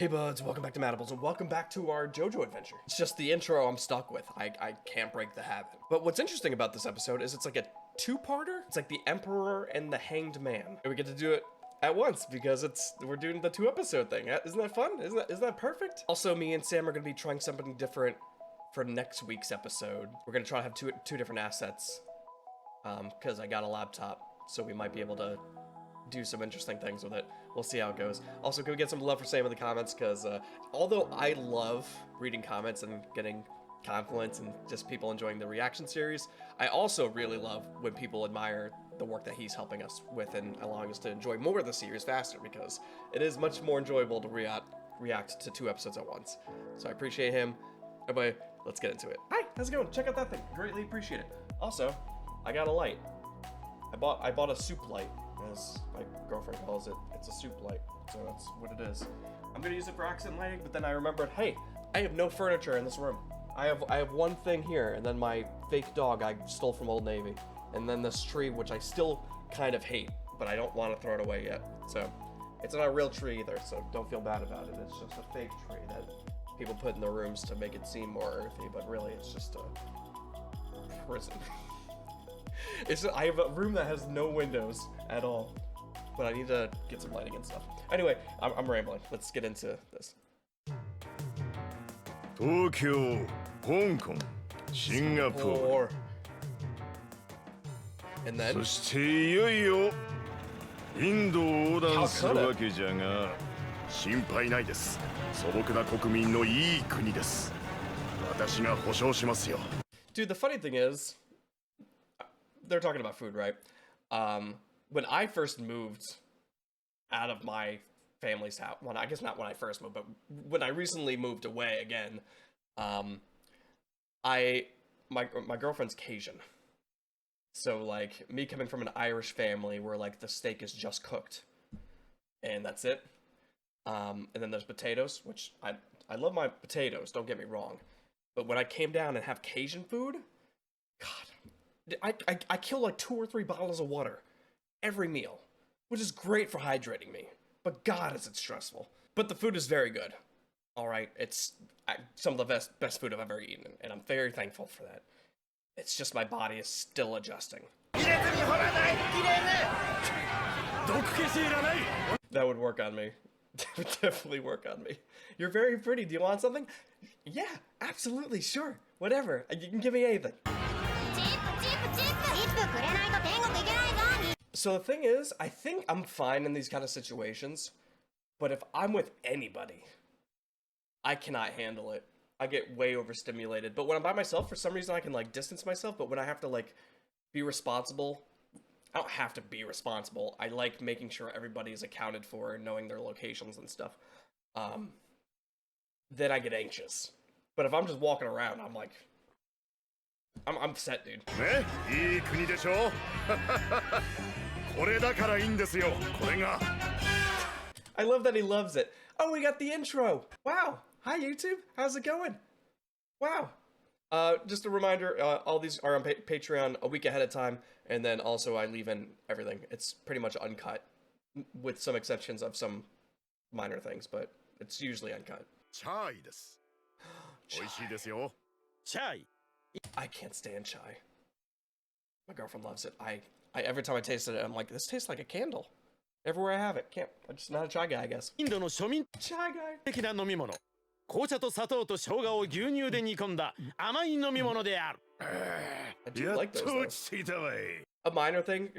Hey buds, welcome back to Madables, and welcome back to our JoJo adventure. It's just the intro I'm stuck with. I can't break the habit. But what's interesting about this episode is it's like a two-parter. It's like the Emperor and the Hanged Man. And we get to do it at once because we're doing the two-episode thing. Isn't that fun? Isn't that perfect? Also, me and Sam are gonna be trying something different for next week's episode. We're gonna try to have two different assets. Because I got a laptop, so we might be able to do some interesting things with it. We'll see how it goes. Also, can we get some love for Sam in the comments? Because although I love reading comments and getting compliments and just people enjoying the reaction series, I also really love when people admire the work that he's helping us with and allowing us to enjoy more of the series faster, because it is much more enjoyable to react to 2 episodes at once. So I appreciate him. Everybody, let's get into it. Hi, how's it going? Check out that thing. Greatly appreciate it. Also, I got a light. I bought a soup light, as my girlfriend calls it. It's a soup light, so that's what it is. I'm gonna use it for accent lighting, but then I remembered, hey, I have no furniture in this room. I have one thing here, and then my fake dog I stole from Old Navy, and then this tree, which I still kind of hate, but I don't want to throw it away yet. So it's not a real tree either, so don't feel bad about it. It's just a fake tree that people put in their rooms to make it seem more earthy, but really it's just a prison. I have a room that has no windows at all, but I need to get some lighting and stuff. Anyway, I'm rambling. Let's get into this. Tokyo, Hong Kong, Singapore. And then そしていよいよインドを横断するわけじゃが、心配ないです。素朴な国民のいい国です。私が保証しますよ。 Dude, the funny thing is, they're talking about food, right? When I first moved out of my family's house, well, I guess not when I first moved, but when I recently moved away again, my girlfriend's Cajun. So like me coming from an Irish family where like the steak is just cooked, and that's it. And then there's potatoes, which I love my potatoes, don't get me wrong, but when I came down and have Cajun food, God, I kill like 2 or 3 bottles of water every meal, which is great for hydrating me. But God, is it stressful. But the food is very good. All right, it's some of the best food I've ever eaten, and I'm very thankful for that. It's just my body is still adjusting. That would work on me. That would definitely work on me. You're very pretty. Do you want something? Yeah, absolutely, sure. Whatever. You can give me anything. So the thing is, I think I'm fine in these kind of situations, but if I'm with anybody, I cannot handle it. I get way overstimulated. But when I'm by myself, for some reason I can like distance myself, but when I have to like be responsible, I don't have to be responsible. I like making sure everybody is accounted for and knowing their locations and stuff. Then I get anxious. But if I'm just walking around, I'm like, I'm set, dude. ね、いい国でしょ。これだからいいんですよ。これが。I love that he loves it. Oh, we got the intro. Wow. Hi, YouTube. How's it going? Wow. Just a reminder, all these are on Patreon a week ahead of time, and then also I leave in everything. It's pretty much uncut, with some exceptions of some minor things, but it's usually uncut. チャイです。美味しいですよ。チャイ。 I can't stand chai. My girlfriend loves it. I every time I tasted it, I'm like, this tastes like a candle. Everywhere I have it. I'm just not a chai guy, I guess. インドの庶民 Chai guy. 的な飲み物。紅茶と砂糖と生姜を牛乳で煮込んだ甘い飲み物である。I do やっ like those と though. 落ち着いたわい。 A minor thing,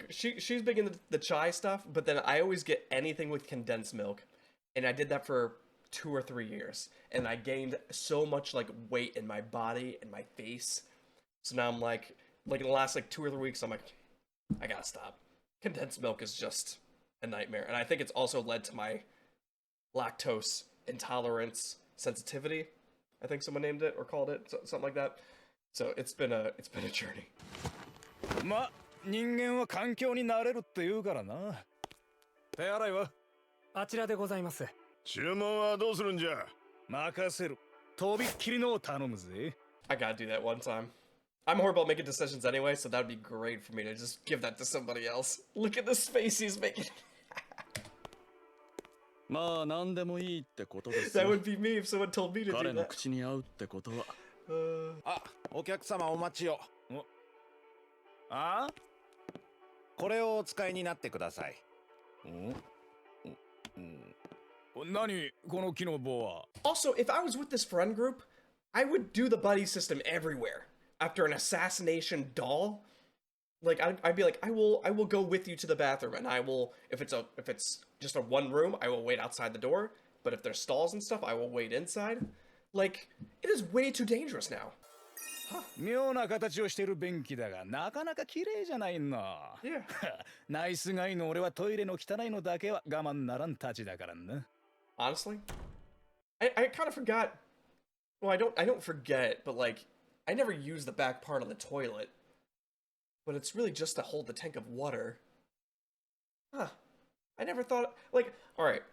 she's big into the chai stuff, but then I always get anything with condensed milk, and I did that for 2 or 3 years, and I gained so much like weight in my body and my face. So now I'm like in the last like 2 or 3 weeks, I'm like, I gotta stop. Condensed milk is just a nightmare, and I think it's also led to my lactose intolerance sensitivity. I think someone named it or called it something like that. So it's been a journey. ま、人間は環境に慣れるって言うからな。手洗いはあちらでございます。注文はどうするんじゃ。任せる。とびっきりのを頼むぜ。I gotta do that one time. I'm horrible at making decisions anyway, so that would be great for me to just give that to somebody else. Look at this face he's making. まあ何でもいいってことです That よ。 would be me if someone told me to 彼 do の that. 口に合うってことは。あ、お客様お待ちを。あ？これをお使いになってください。何この木の棒は？ Also, if I was with this friend group, I would do the buddy system everywhere. After an assassination doll, like I'd be like, I will go with you to the bathroom, and I will, if it's just a one room, I will wait outside the door. But if there's stalls and stuff, I will wait inside. Like, it is way too dangerous now. 妙な形をしてる便器だがなかなか綺麗じゃないの。Yeah. ナイスガイの俺はトイレの汚いのだけは我慢ならんたちだからな。 Honestly, I kind of forgot. Well, I don't forget, but like, I never use the back part of the toilet. But it's really just to hold the tank of water. Huh. I never thought, like, alright.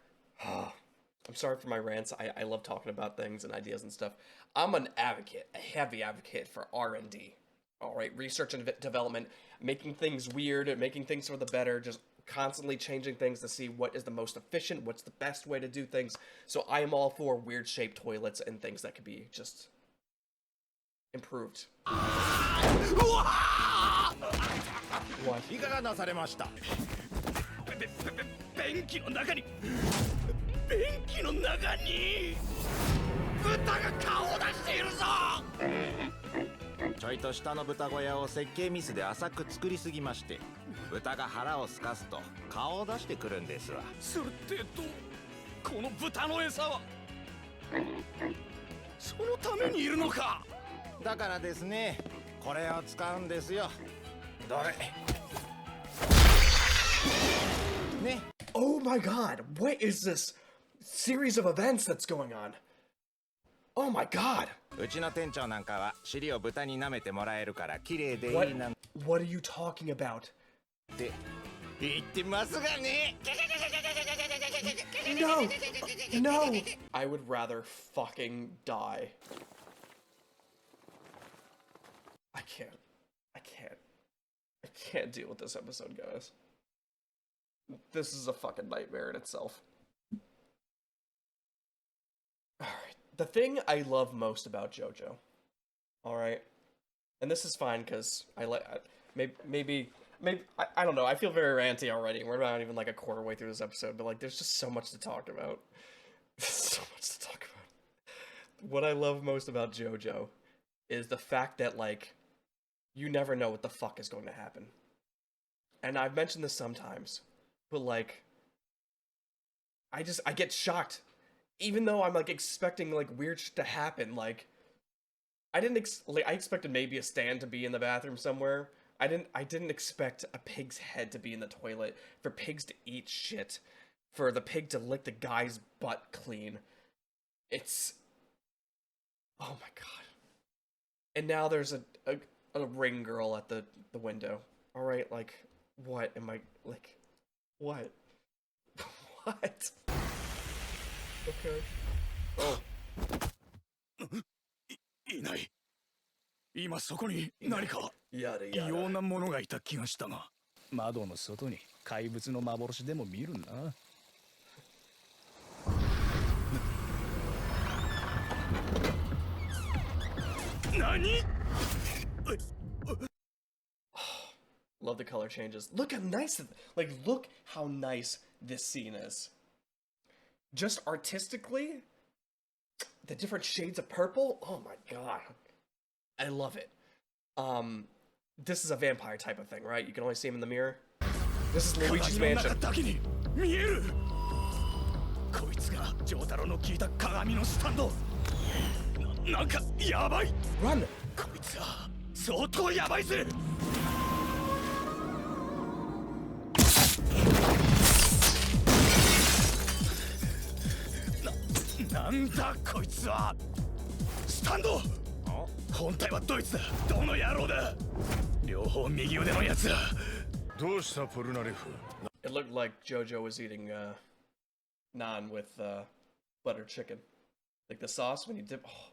I'm sorry for my rants. I love talking about things and ideas and stuff. I'm an advocate, a heavy advocate for R&D. Alright, research and development, making things weird, making things for the better, just constantly changing things to see what is the most efficient, what's the best way to do things. So I am all for weird shaped toilets and things that could be just improved. What? いかがなされました？便器の中に豚が顔を出しているぞ。ちょいと下の豚小屋を設計ミスで浅く作りすぎまして、豚が腹をすかすと顔を出してくるんですわ。それってこの豚の餌はそのためにいるのか。だからですね、これを使うんですよ。どれね。 Oh my god, what is this series of events that's going on? Oh my god. うちの店長なんかは尻を豚に舐めてもらえるから綺麗でいいなん What are you talking about? て言ってますがね。 No! No! I would rather fucking die. I can't deal with this episode, guys. This is a fucking nightmare in itself. Alright. The thing I love most about JoJo. Alright. And this is fine because I like. Maybe. I don't know. I feel very ranty already. We're not even like a quarter way through this episode, but like there's just so much to talk about. So much to talk about. What I love most about JoJo is the fact that like you never know what the fuck is going to happen. And I've mentioned this sometimes, but like I get shocked. Even though I'm like expecting like weird shit to happen, like I expected maybe a stand to be in the bathroom somewhere. I didn't expect a pig's head to be in the toilet, for pigs to eat shit, for the pig to lick the guy's butt clean. It's oh my god. And now there's a ring girl at the window. All right, like what am I like what? What? Okay. Oh. いない。今そこに何か異 Yada 様 yada. なものがいた気がしたが、窓の外に怪物の幻でも見るな。何？ Love the color changes. Look how nice, look how nice this scene is. Just artistically, the different shades of purple. Oh my god, I love it. This is a vampire type of thing, right? You can only see him in the mirror. This is Luigi's 鏡の中 mansion. だけに見える。こいつが丈太郎の聞いた鏡のスタンド。なんかやばい。 Run! こいつは相当やばいぜ。なんだこいつは。スタンド。本体はドイツだ。どの野郎だ。両方右腕のやつだ。どうしたポルナレフ。 It looked like Jojo was eating naan with butter chicken. Like the sauce when you dip. Oh,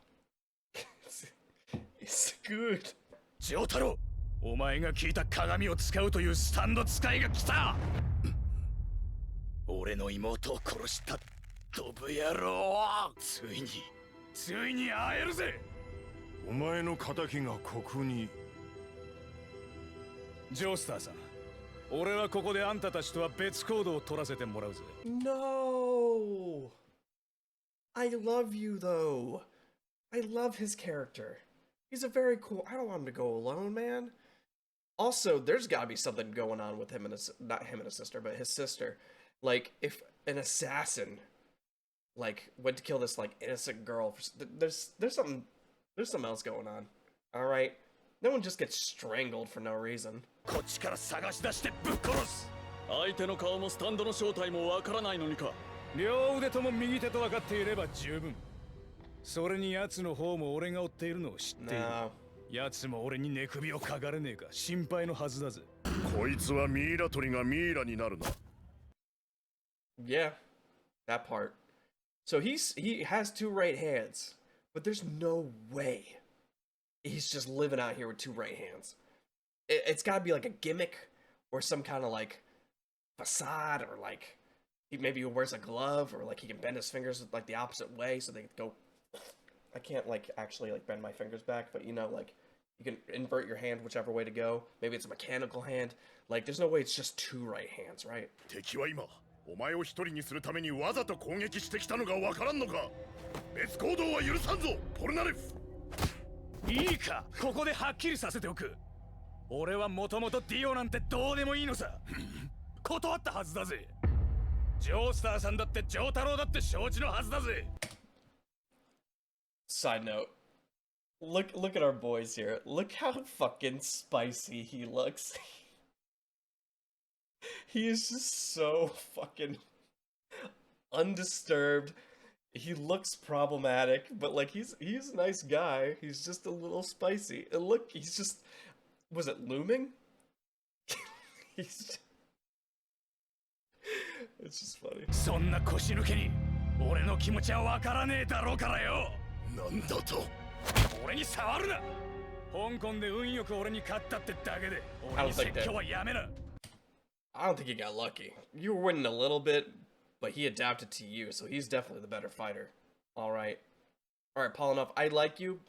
it's good. 丈太郎、お前が聞いた鏡を使うというスタンド使いが来た。俺の妹を殺したドブ野郎。ついに会えるぜ。お前の仇がここに。ジョースターさん、俺はここであんたたちとは別行動を取らせてもらうぜ。No! I love you though. I love his character. He's a very cool. I don't want him to go alone, man. Also, there's gotta be something going on with him and his, not him and his sister, but his sister. Like, if an assassin, like, went to kill this, like, innocent girl, there's something else going on. Alright? No one just gets strangled for no reason. こっちから探し出してぶっ殺す。相手の顔もスタンドの正体もわからないのにか。両腕とも右手と分かっていれば十分。それに奴の方も俺が追っているのを知っている。奴も俺に寝首をかかれねえか心配のはずだぜ。こいつはミイラ取りがミイラになるな。Yeah, that part. So he has two right hands, but there's no way he's just living out here with two right hands. It's got to be like a gimmick or some kind of like facade, or like maybe he wears a glove, or like he can bend his fingers like the opposite way so they go. I can't like actually like bend my fingers back, but you know, like you can invert your hand whichever way to go. Maybe it's a mechanical hand. Like there's no way it's just two right hands, right? 敵は今お前を一人にするためにわざと攻撃してきたのがわからんのか。別行動は許さんぞ、ポルナレフ。いいか、ここではっきりさせておく。俺はもともとディオなんてどうでもいいのさ。断ったはずだぜ。ジョースターさんだってジョー太郎だって承知のはずだぜ。Side note. Look at our boys here. Look how fucking spicy he looks. He is just so fucking undisturbed. He looks problematic, but like he's a nice guy. He's just a little spicy. And look, he's just, was it looming? It's just funny. そんな腰抜けに俺の気持ちはわからねえだろうからよ。なんだと。俺に触るな。香港で運よく俺に勝ったってだけで俺に説教はやめな。I don't think he got lucky. You were winning a little bit, but he adapted to you, so he's definitely the better fighter. All right, Polinoff, I like you.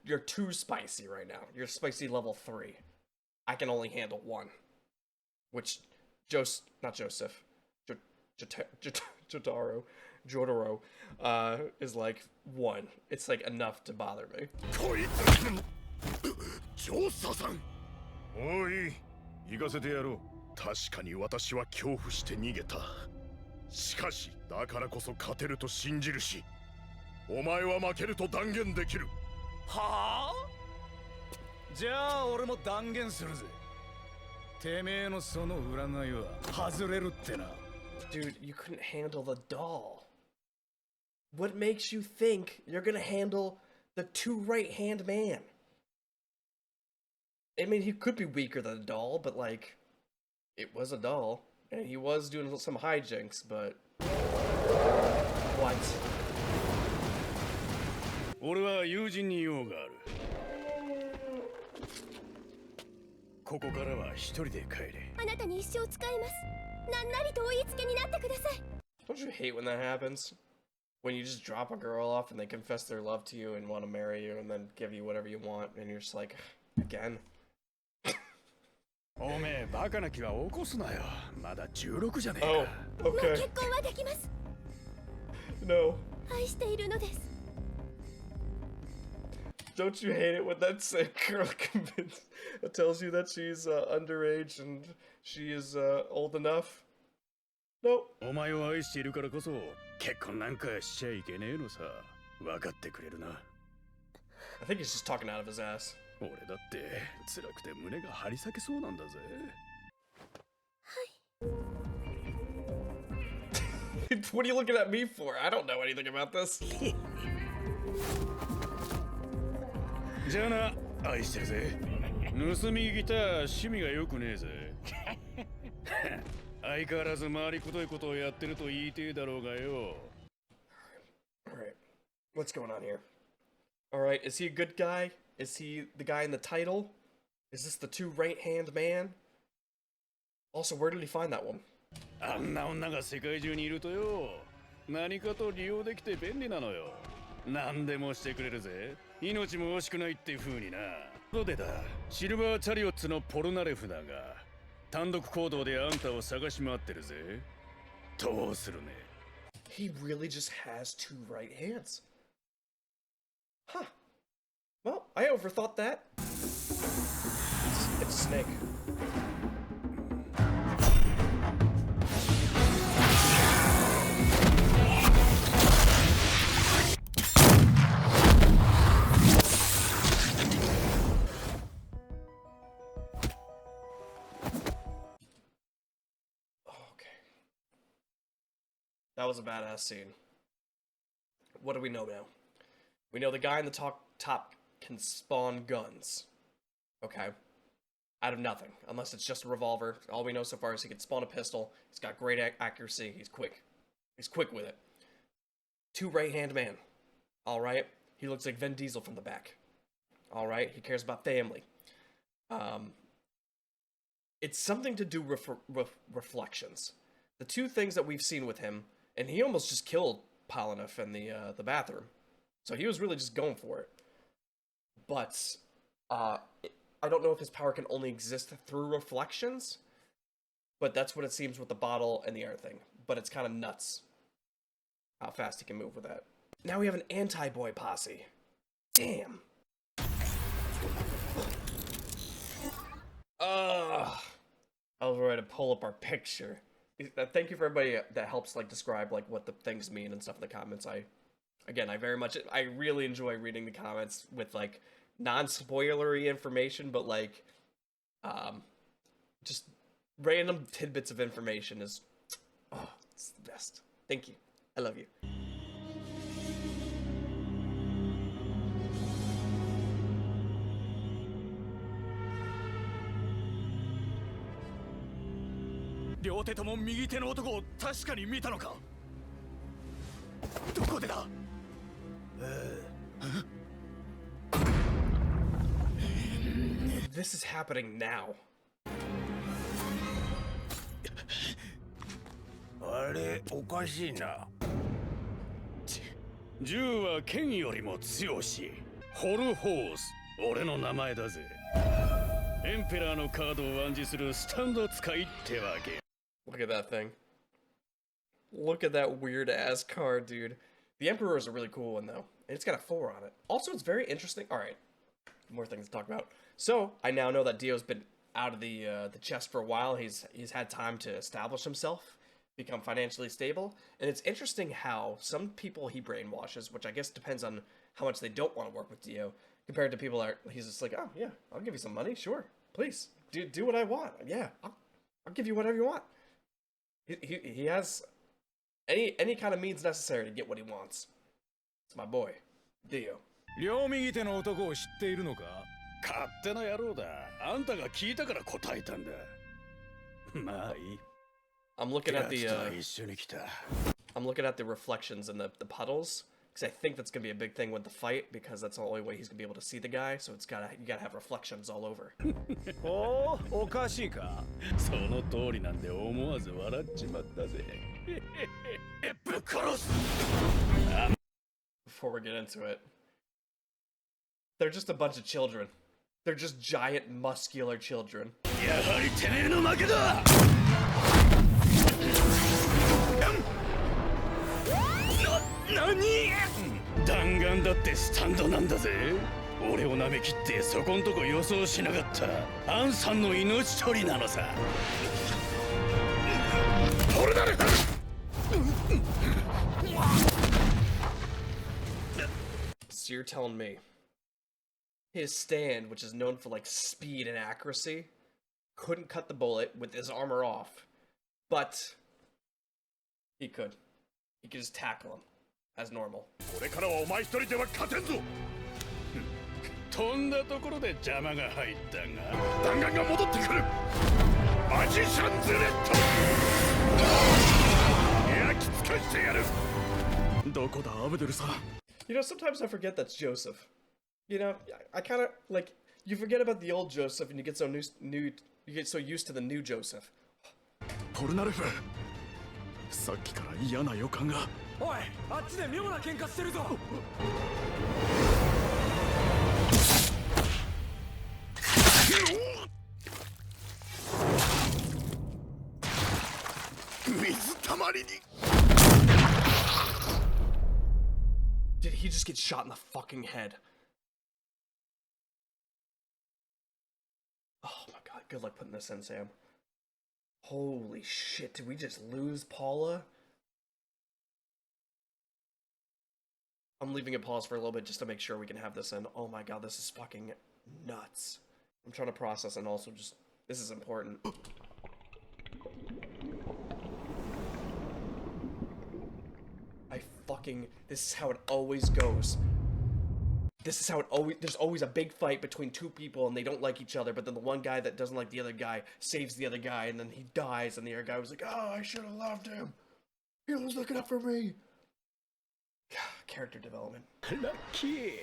You're too spicy right now. You're spicy level 3. I can only handle 1, which not Joseph, Jotaro, is like 1. It's like enough to bother me. こいつジョースターさん。おい、行かせてやろう。確かに私は恐怖して逃げた。しかしだからこそ勝てると信じるし、お前は負けると断言できる。はあ？じゃあ俺も断言するぜ。てめえのその占いは外れるってな。Dude, you couldn't handle the doll. What makes you think you're gonna handle the two right-hand man? I mean, he could be weaker than a doll, but like, it was a doll, and he was doing some hijinks, but what? 俺は友人に用がある。ここからは一人で帰れ。あなたに一生使います。なんなりとお言いつけになってください。Don't you hate when that happens? When you just drop a girl off and they confess their love to you and want to marry you and then give you whatever you want, and you're just like, again? おめえバカな気は起こすなよ。まだ16じゃねえか。Oh, もう okay. 結婚はできます。 No. 愛しているのです。Don't you hate it when that same girl tells you that she's underage and she is old enough? No. お前を愛しているからこそ結婚なんかしちゃいけねえのさ。分かってくれるな。I think he's just talking out of his ass. 俺だって辛くて胸が張り裂けそうなんだぜ。What are you looking at me for? I don't know anything about this. じゃあな、愛してるぜ。盗みギター趣味が良くねえぜ。相変わらず回りくどいことをやってると言いてえだろうがよ。Alright. What's going on here? Alright, is he a good guy? Is he the guy in the title? Is this the two right-hand man? Also, where did he find that one? あんな女が世界中にいるとよ、何かと利用できて便利なのよ。何でもしてくれるぜ。命も惜しくないって風にな。どうでだ、シルバーチャリオッツのポルナレフだが、単独行動であんたを探し回ってるぜ。どうするね。 He really just has two right hands. Huh. Well, I overthought that. It's a snake. That was a badass scene. What do we know now? We know the guy in the top can spawn guns. Okay. Out of nothing. Unless it's just a revolver. All we know so far is he can spawn a pistol. He's got great accuracy. He's quick. He's quick with it. Two right-hand man. Alright. He looks like Vin Diesel from the back. Alright. He cares about family. It's something to do with reflections. The two things that we've seen with him, and he almost just killed Polnareff in the bathroom. So he was really just going for it. But I don't know if his power can only exist through reflections, but that's what it seems with the bottle and the air thing. But it's kind of nuts how fast he can move with that. Now we have an anti-boy posse. Damn. I was ready to pull up our picture. Thank you for everybody that helps like describe like what the things mean and stuff in the comments. I really enjoy reading the comments with like non-spoilery information, but like just random tidbits of information is it's the best. Thank you. I love you. This is happening now. あれ、おかしいな。銃は剣よりも強し。ホルホース、俺の名前だぜ。エンペラーのカードを暗示するスタンド使いってわけ。Look at that thing. Look at that weird ass card, dude. The Emperor is a really cool one though. And it's got a 4 on it. Also, it's very interesting. Alright. More things to talk about. So, I now know that Dio's been out of the chest for a while. He's had time to establish himself, become financially stable. And it's interesting how some people he brainwashes, which I guess depends on how much they don't want to work with Dio, compared to people that he's just like, oh yeah, I'll give you some money, sure, please, do what I want. Yeah, I'll give you whatever you want. He has any kind of means necessary to get what he wants. It's my boy, Dio. 両右手の男を知っているのか？勝手な野郎だ。あんたが聞いたから答えたんだ。まあいい。I'm looking at the reflections in the puddles because I think that's gonna be a big thing with the fight because that's the only way he's gonna be able to see the guy. So you gotta have reflections all over. おお、おかしいか？その通りなんで思わず笑っちまったぜ。ぶっ殺す。Before we get into it, they're just a bunch of children. They're just giant, muscular children. やはりてめえの負けだ。何？弾丸だってスタンドなんだぜ。俺を舐めきってそこんとこ予想しなかったアンさんの命取りなのさ。俺だれ。So you're telling me his stand, which is known for like speed and accuracy, couldn't cut the bullet with his armor off, but he could just tackle him as normal. 俺からはお前一人では勝てんぞ。飛んだところで邪魔が入ったが、弾丸が戻ってくる。マジシャンズレッド。焼き尽かしてやる。どこだアブドゥルさん。You know, sometimes I forget that's Joseph. You know, I kind of like you forget about the old Joseph, and you get so used to the new Joseph. ポルナレフ、さっきから嫌な予感が。おい、あっちで妙な喧嘩してるぞ。水たまりに。 Did he just get shot in the fucking head? Oh my god, good luck putting this in, Sam. Holy shit, did we just lose Paula? I'm leaving it paused for a little bit just to make sure we can have this in. Oh my god, this is fucking nuts. I'm trying to process and also just... This is important. This is how it always goes. This is how it always... There's always a big fight between two people and they don't like each other, but then the one guy that doesn't like the other guy saves the other guy and then he dies and the other guy was like, oh, I should have loved him. He was looking up for me. Character development. ラッキー。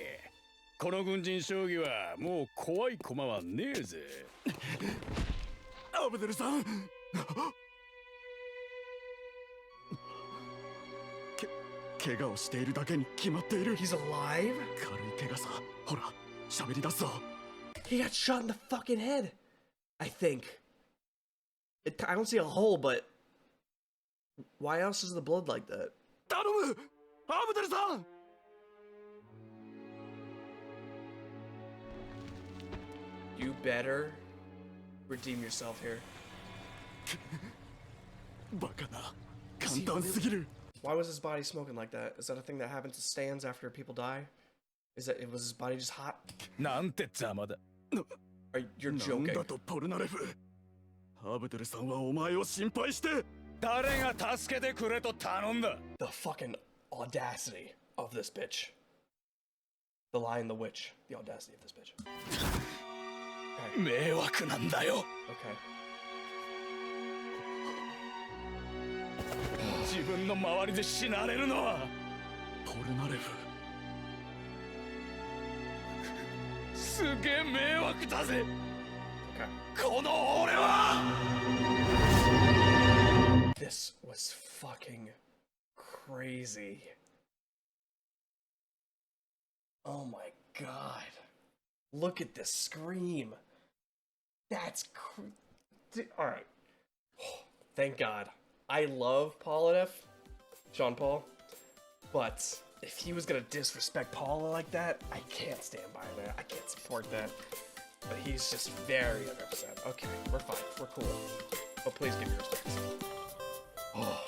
この軍人将棋はもう怖い駒はねえぜ。アブデルさん。怪我をしているだけに決まっている。 He's alive? 軽い怪我さ。ほら、喋り出すぞ。 He got shot in the fucking head. I think. I don't see a hole, but why else is the blood like that? 頼む、アブデルさん。 You better redeem yourself here. バカな、簡単すぎる。 Why was his body smoking like that? Is that a thing that happens to stands after people die? Was his body just hot? なんてざまだ。 You're なん joking. だとポルナレフ。アブデルさんはお前を心配して。誰が助けてくれと頼んだ。 The fucking audacity of this bitch. The Lion, the Witch. The audacity of this bitch. Okay. 迷惑なんだよ。 Okay. 自分の周りで死なれるのはポルナレフ。すげえ迷惑だぜ。 Okay. この俺は。 This was fucking crazy. Oh my god. Look at this scream. That's alright. Thank God. I love Polnareff, Sean Paul, but if he was gonna disrespect Paula like that, I can't stand by that. I can't support that. But he's just very upset. Okay, we're fine. We're cool. But please give me respect. Oh.